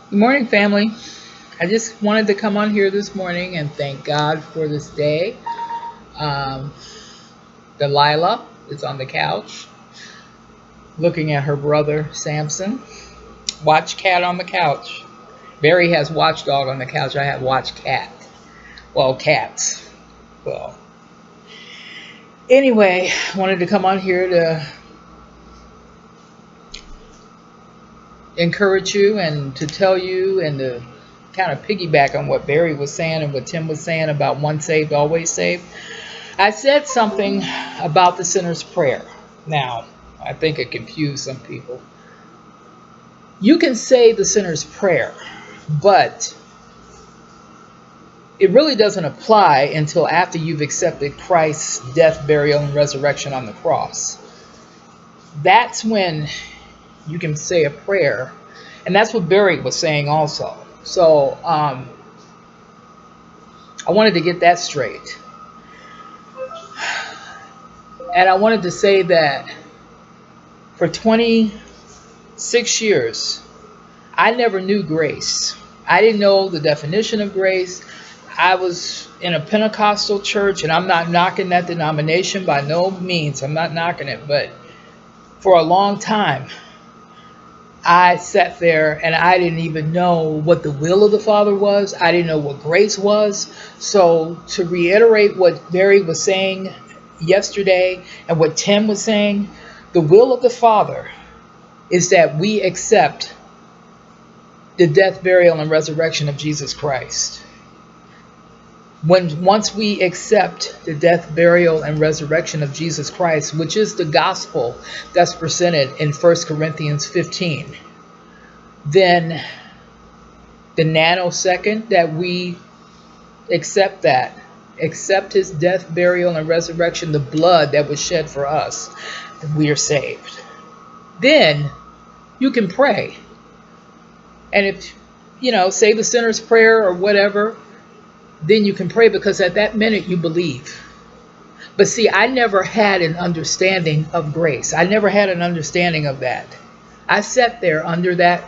Good morning, family. I just wanted to come on here this morning and thank God for this day. Um, Delilah is on the couch looking at her brother Samson. Watch cat on the couch. Barry has watchdog on the couch. I have watch cat. Well, cats. Well, anyway, I wanted to come on here to encourage you and to tell you and to kind of piggyback on what Barry was saying and what Tim was saying about once saved, always saved. I said something about the sinner's prayer. Now, I think it confused some people. You can say the sinner's prayer, but it really doesn't apply until after you've accepted Christ's death, burial, and resurrection on the cross. That's when you can say a prayer. And that's what Barry was saying also. So I wanted to get that straight. And I wanted to say that for 26 years, I never knew grace. I didn't know the definition of grace. I was in a Pentecostal church, and I'm not knocking that denomination by no means. I'm not knocking it. But for a long time, I sat there and I didn't even know what the will of the Father was. I didn't know what grace was. So to reiterate what Barry was saying yesterday and what Tim was saying, the will of the Father is that we accept the death, burial, and resurrection of Jesus Christ. Once we accept the death, burial, and resurrection of Jesus Christ, which is the gospel that's presented in 1 Corinthians 15, then the nanosecond that we accept that, accept his death, burial, and resurrection, the blood that was shed for us, we are saved. Then you can pray. And if, say the sinner's prayer or whatever, then you can pray because at that minute you believe. But see, I never had an understanding of grace. I never had an understanding of that. I sat there under that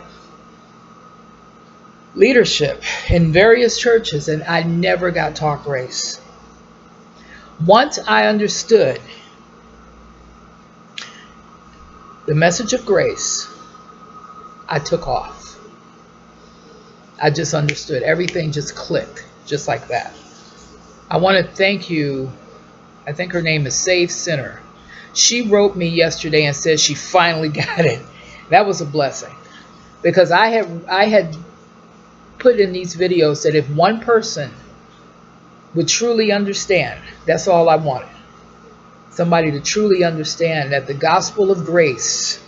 leadership in various churches and I never got taught grace. Once I understood the message of grace, I took off. I just understood. Everything just clicked, just like that. I want to thank you. I think her name is Save Sinner. She wrote me yesterday and said she finally got it. That was a blessing because I had put in these videos that if one person would truly understand, that's all I wanted. Somebody to truly understand that the gospel of grace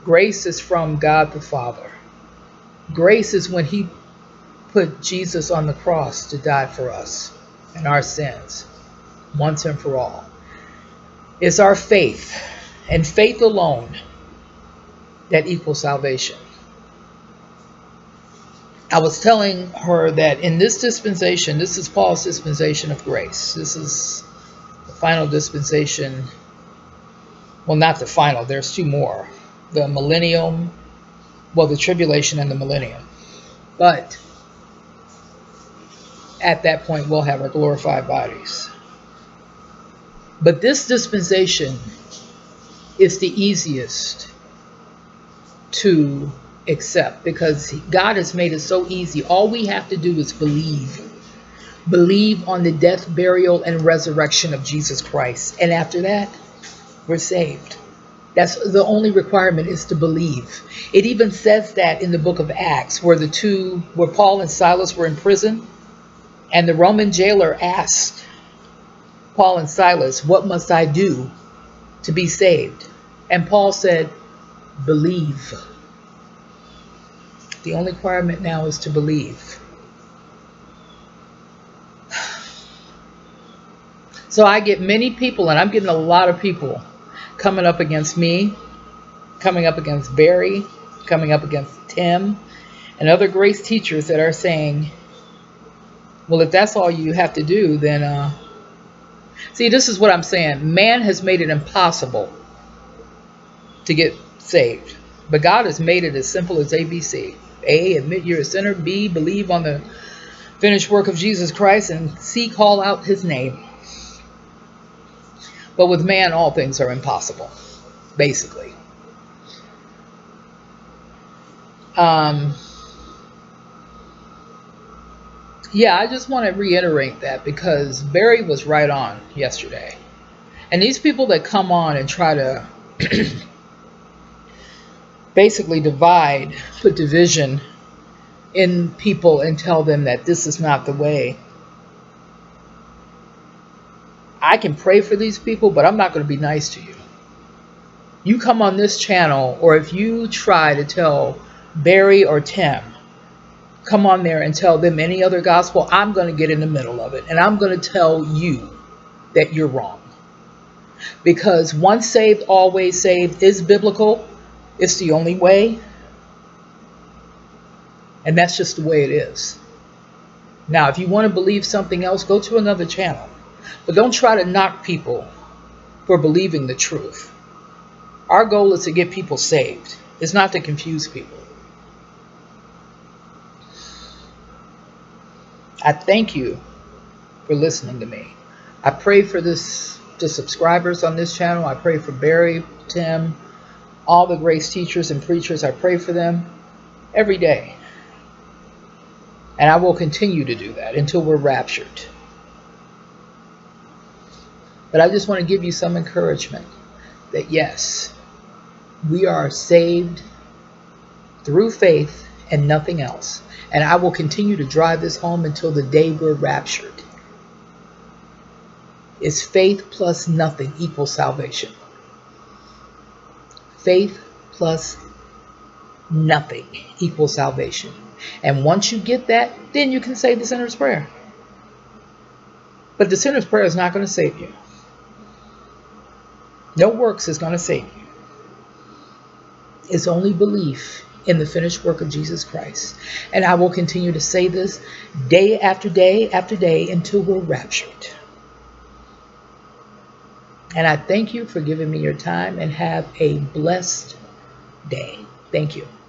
is from God the Father. Grace is when he put Jesus on the cross to die for us and our sins once and for all. It's our faith and faith alone that equals salvation. I was telling her that in this dispensation, this is Paul's dispensation of grace. This is the final dispensation. Well, not the final. There's two more. The millennium, well, the tribulation and the millennium. But at that point, we'll have our glorified bodies. But this dispensation is the easiest to accept because God has made it so easy. All we have to do is believe. Believe on the death, burial, and resurrection of Jesus Christ. And after that, we're saved. That's the only requirement, is to believe. It even says that in the book of Acts, where Paul and Silas were in prison, and the Roman jailer asked Paul and Silas, "What must I do to be saved?" And Paul said, "Believe." The only requirement now is to believe. So I get many people, and I'm getting a lot of people coming up against me, coming up against Barry, coming up against Tim, and other grace teachers that are saying, well, if that's all you have to do, then see, this is what I'm saying. Man has made it impossible to get saved. But God has made it as simple as ABC. A, admit you're a sinner. B, believe on the finished work of Jesus Christ. And C, call out his name. But with man, all things are impossible, basically. Yeah, I just want to reiterate that because Barry was right on yesterday. And these people that come on and try to basically put division in people and tell them that this is not the way. I can pray for these people, but I'm not going to be nice to you. You come on this channel, or if you try to tell Barry or Tim, come on there and tell them any other gospel, I'm going to get in the middle of it. And I'm going to tell you that you're wrong. Because once saved, always saved is biblical. It's the only way. And that's just the way it is. Now, if you want to believe something else, go to another channel. But don't try to knock people for believing the truth. Our goal is to get people saved. It's not to confuse people. I thank you for listening to me. I pray for the subscribers on this channel. I pray for Barry, Tim, all the grace teachers and preachers. I pray for them every day. And I will continue to do that until we're raptured. But I just want to give you some encouragement that yes, we are saved through faith and nothing else. And I will continue to drive this home until the day we're raptured. It's faith plus nothing equals salvation. Faith plus nothing equals salvation. And once you get that, then you can say the sinner's prayer. But the sinner's prayer is not going to save you. No works is going to save you. It's only belief in the finished work of Jesus Christ. And I will continue to say this day after day after day until we're raptured. And I thank you for giving me your time and have a blessed day. Thank you.